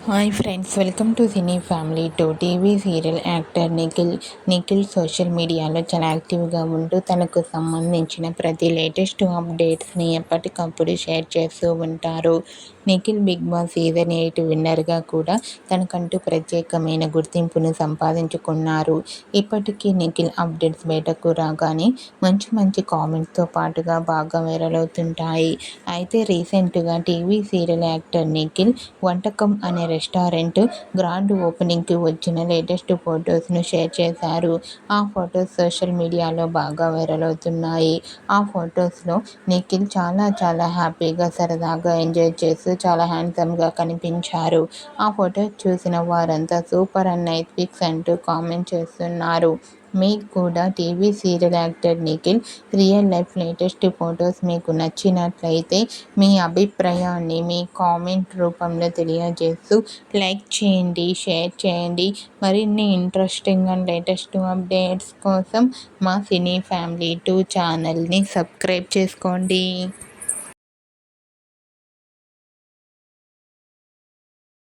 Hi friends, welcome to cine family two. TV serial actor Nikhil social మీడియాలో చాలా యాక్టివ్గా ఉంటూ తనకు సంబంధించిన ప్రతి లేటెస్ట్ అప్డేట్స్ని ఎప్పటికప్పుడు షేర్ చేస్తూ ఉంటారు. నిఖిల్ బిగ్ బాస్ సీజన్ 8 విన్నర్గా కూడా తనకంటూ ప్రత్యేకమైన గుర్తింపును సంపాదించుకున్నారు. ఇప్పటికీ నిఖిల్ అప్డేట్స్ బయటకు రాగానే మంచి మంచి కామెంట్స్తో పాటుగా బాగా వైరల్ అవుతుంటాయి. అయితే రీసెంట్గా టీవీ సీరియల్ యాక్టర్ నిఖిల్ వంటకం అనే రెస్టారెంట్ గ్రాండ్ ఓపెనింగ్కి వచ్చిన లేటెస్ట్ ఫొటోస్ను షేర్ చేశారు. ఆ ఫొటోస్ సోషల్ మీడియాలో బాగా వైరల్ అవుతున్నాయి. ఆ ఫొటోస్లో నిఖిల్ చాలా హ్యాపీగా సరదాగా ఎంజాయ్ చేస్తూ చాలా హ్యాండ్సమ్గా కనిపించారు. ఆ ఫొటోస్ చూసిన వారంతా సూపర్ అండ్ నైస్ పిక్స్ అంటూ కామెంట్ చేస్తున్నారు. మీకు కూడా TV serial actor Nikhil real life latest photos మీకు నచ్చినట్లయితే మీ అభిప్రాయాన్ని మీ కామెంట్ రూపంలో తెలియజేస్తూ లైక్ చేయండి, షేర్ చేయండి. మరిన్ని ఇంట్రెస్టింగ్ అండ్ లేటెస్ట్ అప్డేట్స్ కోసం మా సినీ ఫ్యామిలీ 2 ఛానల్ని సబ్స్క్రైబ్ చేసుకోండి.